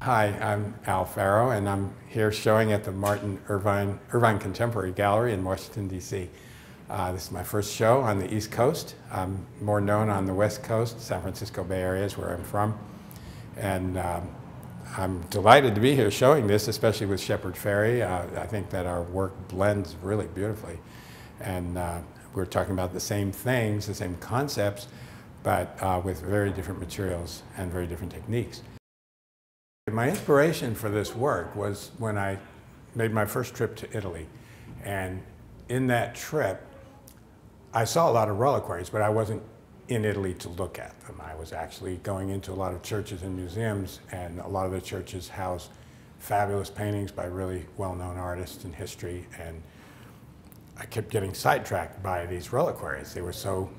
Hi, I'm Al Farrow, and I'm here showing at the Irvine Contemporary Gallery in Washington, D.C. This is my first show on the East Coast. I'm more known on the West Coast. San Francisco Bay Area is where I'm from. And I'm delighted to be here showing this, especially with Shepard Fairey. I think that our work blends really beautifully. And we're talking about the same things, the same concepts, but with very different materials and very different techniques. My inspiration for this work was when I made my first trip to Italy. And in that trip, I saw a lot of reliquaries, but I wasn't in Italy to look at them. I was actually going into a lot of churches and museums, and a lot of the churches house fabulous paintings by really well-known artists in history, and I kept getting sidetracked by these reliquaries. They were so,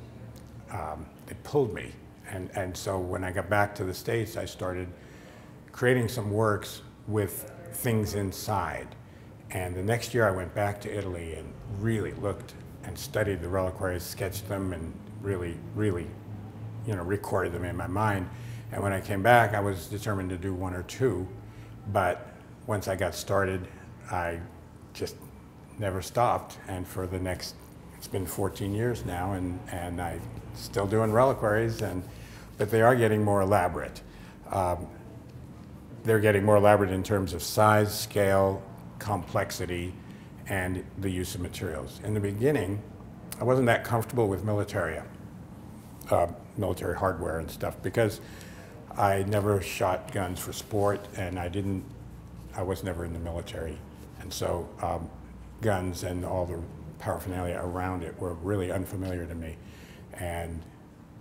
they pulled me. And so when I got back to the States, I started creating some works with things inside. And the next year I went back to Italy and really looked and studied the reliquaries, sketched them, and really, recorded them in my mind. And when I came back, I was determined to do one or two, but once I got started, I just never stopped. And for the next, it's been 14 years now, and I'm still doing reliquaries, but they are getting more elaborate. They're getting more elaborate in terms of size, scale, complexity, and the use of materials. In the beginning, I wasn't that comfortable with military hardware and stuff, because I never shot guns for sport, and I was never in the military. And so guns and all the paraphernalia around it were really unfamiliar to me. And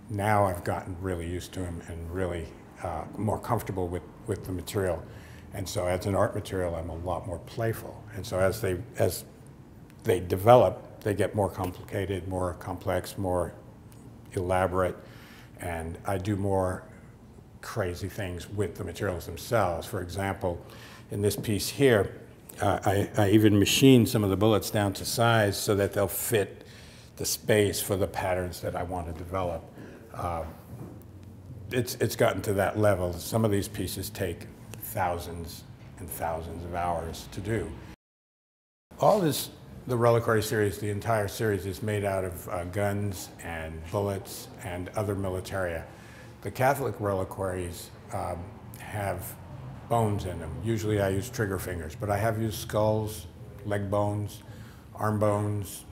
now I've gotten really used to them and really more comfortable with the material. And so as an art material, I'm a lot more playful. And so as they develop, they get more complicated, more complex, more elaborate, and I do more crazy things with the materials themselves. For example, in this piece here, I even machined some of the bullets down to size so that they'll fit the space for the patterns that I want to develop. It's gotten to that level. Some of these pieces take thousands and thousands of hours to do. All this, the reliquary series, the entire series is made out of guns and bullets and other militaria. The Catholic reliquaries have bones in them. Usually I use trigger fingers, but I have used skulls, leg bones, arm bones,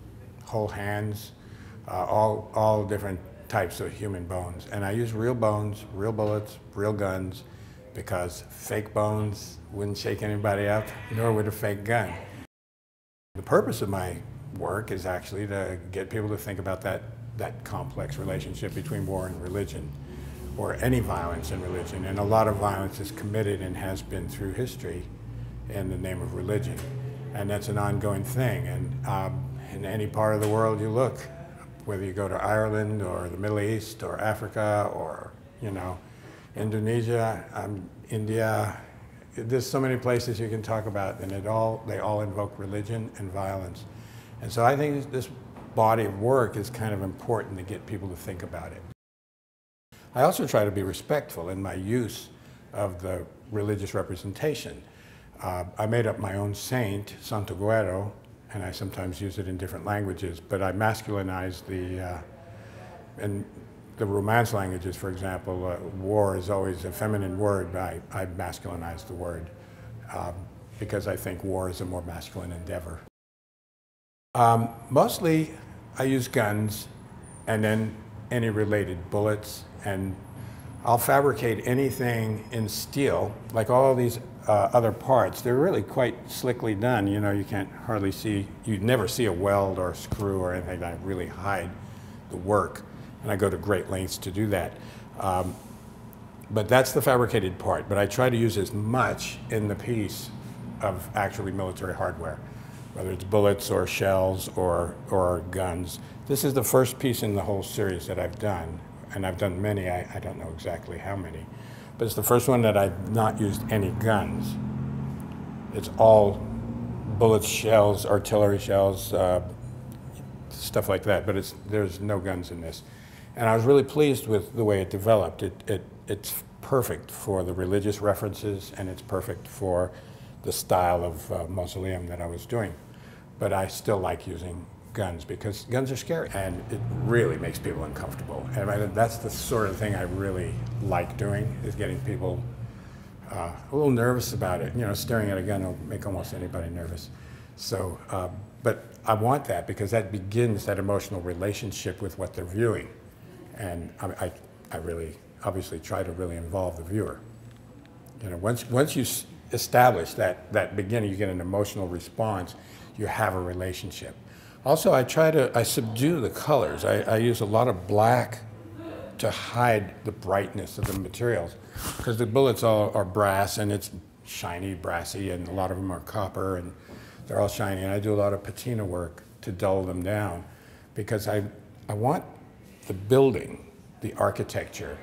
whole hands, all different types of human bones. And I use real bones, real bullets, real guns, because fake bones wouldn't shake anybody up, nor would a fake gun. The purpose of my work is actually to get people to think about that complex relationship between war and religion, or any violence and religion. And a lot of violence is committed and has been through history in the name of religion. And that's an ongoing thing. And in any part of the world you look, whether you go to Ireland or the Middle East or Africa or, Indonesia, India, there's so many places you can talk about, and they all invoke religion and violence. And so I think this body of work is kind of important to get people to think about it. I also try to be respectful in my use of the religious representation. I made up my own saint, Santo Guerro, and I sometimes use it in different languages, but I masculinize in the Romance languages, for example, war is always a feminine word, but I masculinize the word because I think war is a more masculine endeavor. Mostly I use guns and then any related bullets, and I'll fabricate anything in steel, like all these other parts. They're really quite slickly done. You can't hardly see, you'd never see a weld or a screw or anything that really hide the work. And I go to great lengths to do that. But that's the fabricated part. But I try to use as much in the piece of actually military hardware, whether it's bullets or shells or guns. This is the first piece in the whole series that I've done. And I've done many, I don't know exactly how many. But it's the first one that I've not used any guns. It's all bullets, shells, artillery shells, stuff like that. But there's no guns in this. And I was really pleased with the way it developed. It's perfect for the religious references, and it's perfect for the style of mausoleum that I was doing. But I still like using guns because guns are scary, and it really makes people uncomfortable. And that's the sort of thing I really like doing, is getting people a little nervous about it. You know, staring at a gun will make almost anybody nervous. So, but I want that because that begins that emotional relationship with what they're viewing. And I really, obviously try to really involve the viewer. You know, once you establish that beginning, you get an emotional response, you have a relationship. Also, I subdue the colors. I use a lot of black to hide the brightness of the materials, because the bullets are brass, and it's shiny, brassy, and a lot of them are copper, and they're all shiny. And I do a lot of patina work to dull them down, because I want the building, the architecture,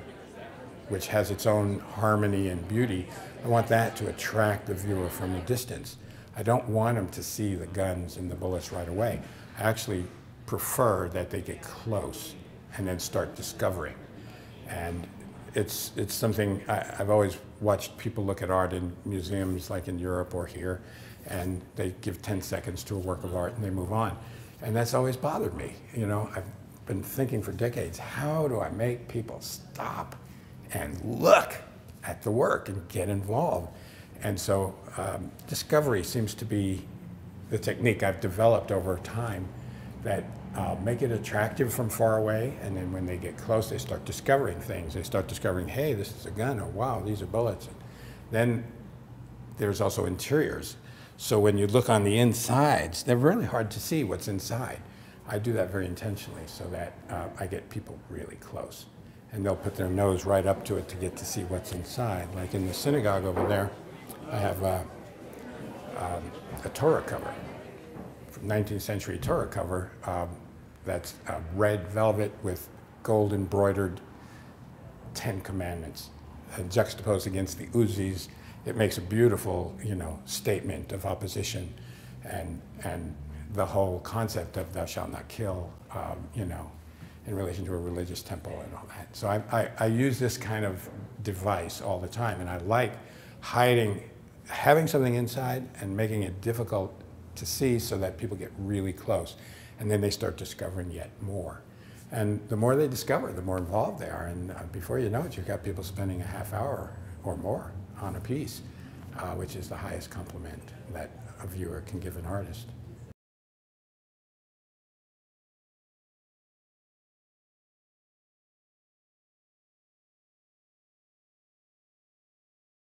which has its own harmony and beauty, I want that to attract the viewer from a distance. I don't want them to see the guns and the bullets right away. I actually prefer that they get close and then start discovering. And it's something I've always watched people look at art in museums like in Europe or here, and they give 10 seconds to a work of art and they move on. And that's always bothered me. You know, I've been thinking for decades, how do I make people stop and look at the work and get involved? And so discovery seems to be the technique I've developed over time that make it attractive from far away, and then when they get close, they start discovering things. They start discovering, hey, this is a gun, or wow, these are bullets. And then there's also interiors. So when you look on the insides, they're really hard to see what's inside. I do that very intentionally so that I get people really close. And they'll put their nose right up to it to get to see what's inside. Like in the synagogue over there, I have a Torah cover, 19th century Torah cover, that's red velvet with gold embroidered 10 commandments. And juxtaposed against the Uzis, it makes a beautiful, you know, statement of opposition, and the whole concept of thou shalt not kill, you know, in relation to a religious temple and all that. So I use this kind of device all the time, and I like having something inside and making it difficult to see so that people get really close, and then they start discovering yet more. And the more they discover, the more involved they are, and before you know it, you've got people spending a half hour or more on a piece, which is the highest compliment that a viewer can give an artist.